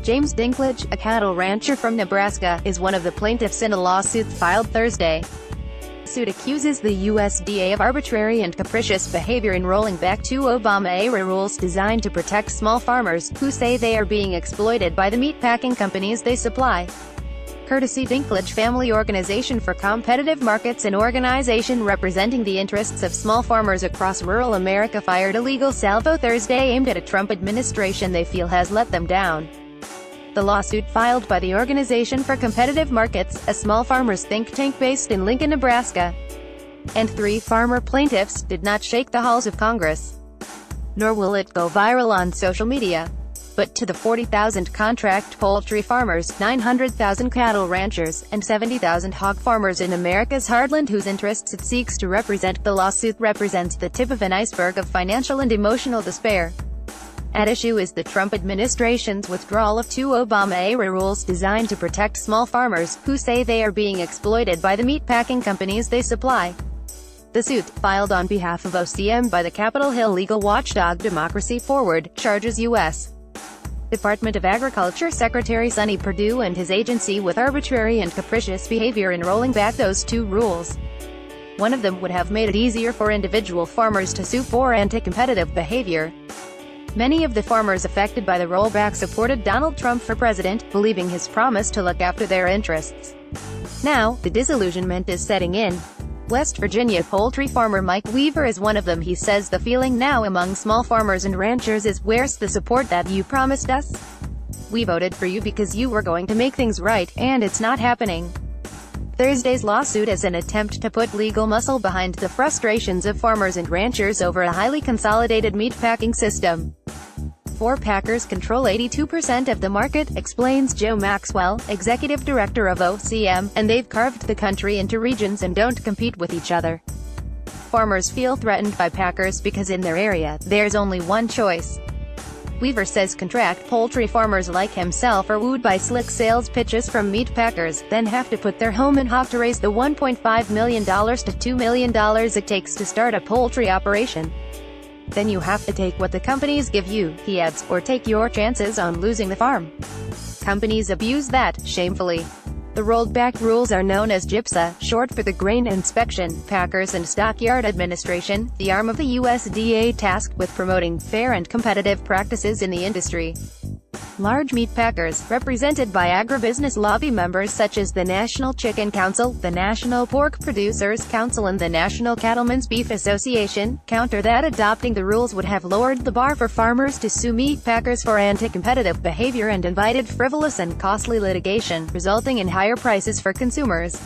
James Dinklage, a cattle rancher from Nebraska, is one of the plaintiffs in a lawsuit filed Thursday. The suit accuses the USDA of arbitrary and capricious behavior in rolling back two Obama-era rules designed to protect small farmers, who say they are being exploited by the meatpacking companies they supply. Courtesy Dinklage Family Organization for Competitive Markets, an organization representing the interests of small farmers across rural America, fired a legal salvo Thursday aimed at a Trump administration they feel has let them down. The lawsuit, filed by the Organization for Competitive Markets, a small farmers think tank based in Lincoln, Nebraska, and three farmer plaintiffs, did not shake the halls of Congress. Nor will it go viral on social media. But to the 40,000 contract poultry farmers, 900,000 cattle ranchers, and 70,000 hog farmers in America's heartland whose interests it seeks to represent, the lawsuit represents the tip of an iceberg of financial and emotional despair. At issue is the Trump administration's withdrawal of two Obama-era rules designed to protect small farmers, who say they are being exploited by the meatpacking companies they supply. The suit, filed on behalf of OCM by the Capitol Hill legal watchdog Democracy Forward, charges U.S. Department of Agriculture Secretary Sonny Perdue and his agency with arbitrary and capricious behavior in rolling back those two rules. One of them would have made it easier for individual farmers to sue for anti-competitive behavior. Many of the farmers affected by the rollback supported Donald Trump for president, believing his promise to look after their interests. Now, the disillusionment is setting in. West Virginia poultry farmer Mike Weaver is one of them. He says the feeling now among small farmers and ranchers is, "Where's the support that you promised us? We voted for you because you were going to make things right, and it's not happening." Thursday's lawsuit is an attempt to put legal muscle behind the frustrations of farmers and ranchers over a highly consolidated meatpacking system. Four packers control 82% of the market, explains Joe Maxwell, executive director of OCM, and they've carved the country into regions and don't compete with each other. Farmers feel threatened by packers because in their area, there's only one choice. Weaver says contract poultry farmers like himself are wooed by slick sales pitches from meat packers, then have to put their home in hock to raise the $1.5 million to $2 million it takes to start a poultry operation. Then you have to take what the companies give you, he adds, or take your chances on losing the farm. Companies abuse that, shamefully. The rolled-back rules are known as GIPSA, short for the Grain Inspection, Packers and Stockyard Administration, the arm of the USDA tasked with promoting fair and competitive practices in the industry. Large meat packers, represented by agribusiness lobby members such as the National Chicken Council, the National Pork Producers Council and the National Cattlemen's Beef Association, counter that adopting the rules would have lowered the bar for farmers to sue meat packers for anti-competitive behavior and invited frivolous and costly litigation, resulting in higher prices for consumers.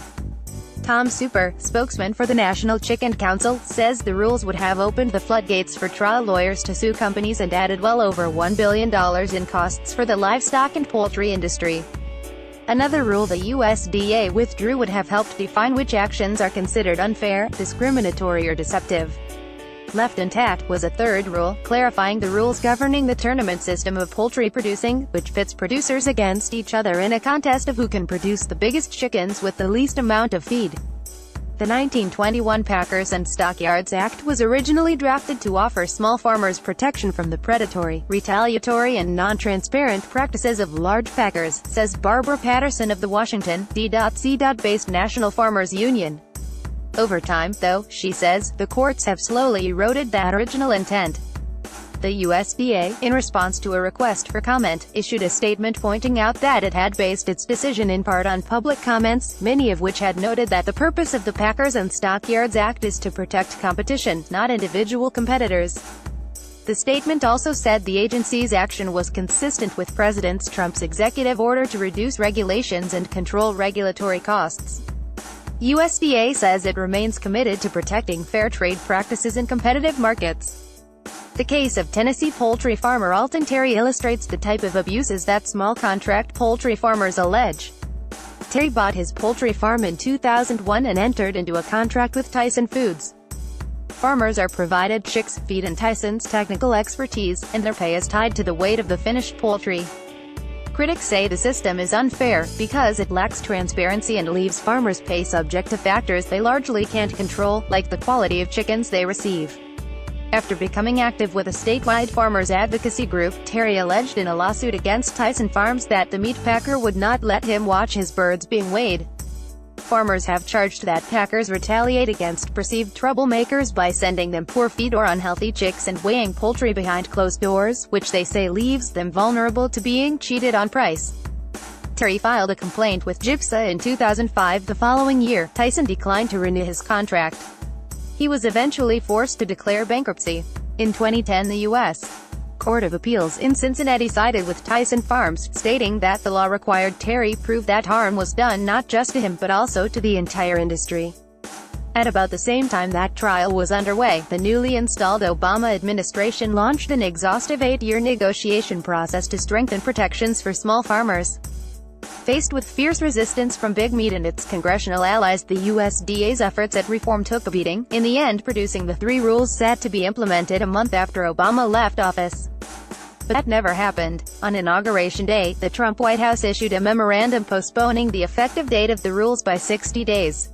Tom Super, spokesman for the National Chicken Council, says the rules would have opened the floodgates for trial lawyers to sue companies and added well over $1 billion in costs for the livestock and poultry industry. Another rule the USDA withdrew would have helped define which actions are considered unfair, discriminatory or deceptive. Left intact was a third rule, clarifying the rules governing the tournament system of poultry producing, which pits producers against each other in a contest of who can produce the biggest chickens with the least amount of feed. The 1921 Packers and Stockyards Act was originally drafted to offer small farmers protection from the predatory, retaliatory and non-transparent practices of large packers, says Barbara Patterson of the Washington, D.C.-based National Farmers Union. Over time, though, she says, the courts have slowly eroded that original intent. The USDA, in response to a request for comment, issued a statement pointing out that it had based its decision in part on public comments, many of which had noted that the purpose of the Packers and Stockyards Act is to protect competition, not individual competitors. The statement also said the agency's action was consistent with President Trump's executive order to reduce regulations and control regulatory costs. USDA says it remains committed to protecting fair trade practices in competitive markets. The case of Tennessee poultry farmer Alton Terry illustrates the type of abuses that small contract poultry farmers allege. Terry bought his poultry farm in 2001 and entered into a contract with Tyson Foods. Farmers are provided chicks, feed and Tyson's technical expertise, and their pay is tied to the weight of the finished poultry. Critics say the system is unfair, because it lacks transparency and leaves farmers' pay subject to factors they largely can't control, like the quality of chickens they receive. After becoming active with a statewide farmers advocacy group, Terry alleged in a lawsuit against Tyson Farms that the meat packer would not let him watch his birds being weighed. Farmers have charged that packers retaliate against perceived troublemakers by sending them poor feed or unhealthy chicks and weighing poultry behind closed doors, which they say leaves them vulnerable to being cheated on price. Terry filed a complaint with USDA in 2005. The following year, Tyson declined to renew his contract. He was eventually forced to declare bankruptcy. In 2010, the U.S. Court of Appeals in Cincinnati sided with Tyson Farms, stating that the law required Terry prove that harm was done not just to him but also to the entire industry. At about the same time that trial was underway, the newly installed Obama administration launched an exhaustive 8-year negotiation process to strengthen protections for small farmers. Faced with fierce resistance from Big Meat and its congressional allies, the USDA's efforts at reform took a beating, in the end producing the 3 rules set to be implemented a month after Obama left office. But that never happened. On Inauguration Day, the Trump White House issued a memorandum postponing the effective date of the rules by 60 days.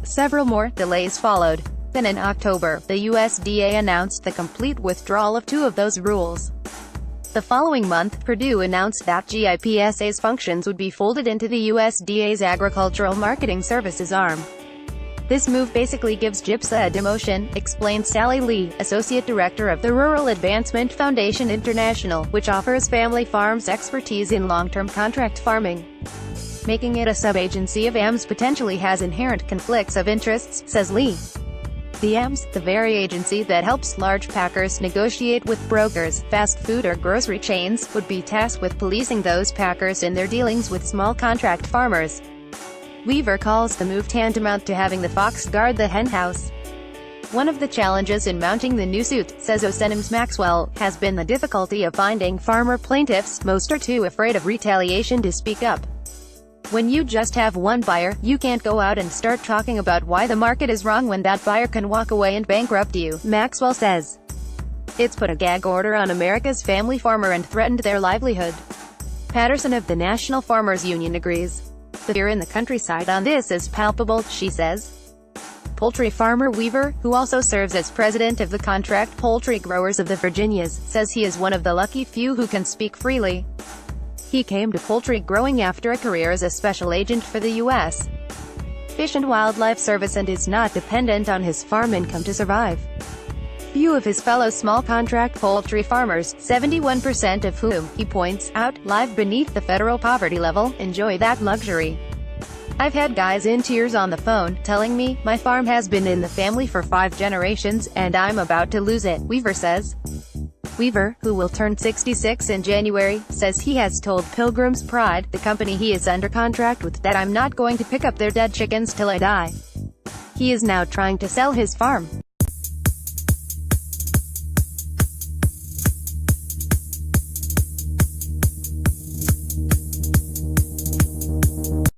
Several more delays followed. Then in October, the USDA announced the complete withdrawal of 2 of those rules. The following month, Purdue announced that GIPSA's functions would be folded into the USDA's Agricultural Marketing Services arm. This move basically gives GIPSA a demotion, explained Sally Lee, Associate Director of the Rural Advancement Foundation International, which offers family farms expertise in long-term contract farming. Making it a sub-agency of AMS potentially has inherent conflicts of interests, says Lee. The AMS, the very agency that helps large packers negotiate with brokers, fast food or grocery chains, would be tasked with policing those packers in their dealings with small contract farmers. Weaver calls the move tantamount to having the fox guard the henhouse. One of the challenges in mounting the new suit, says O'Senims Maxwell, has been the difficulty of finding farmer plaintiffs. Most are too afraid of retaliation to speak up. When you just have one buyer, you can't go out and start talking about why the market is wrong when that buyer can walk away and bankrupt you, Maxwell says. It's put a gag order on America's family farmer and threatened their livelihood. Patterson of the National Farmers Union agrees. The fear in the countryside on this is palpable, she says. Poultry farmer Weaver, who also serves as president of the Contract Poultry Growers of the Virginias, says he is one of the lucky few who can speak freely. He came to poultry growing after a career as a special agent for the U.S. Fish and Wildlife Service and is not dependent on his farm income to survive. Few of his fellow small contract poultry farmers, 71% of whom, he points out, live beneath the federal poverty level, enjoy that luxury. I've had guys in tears on the phone, telling me, my farm has been in the family for 5 generations, and I'm about to lose it, Weaver says. Weaver, who will turn 66 in January, says he has told Pilgrim's Pride, the company he is under contract with, that I'm not going to pick up their dead chickens till I die. He is now trying to sell his farm.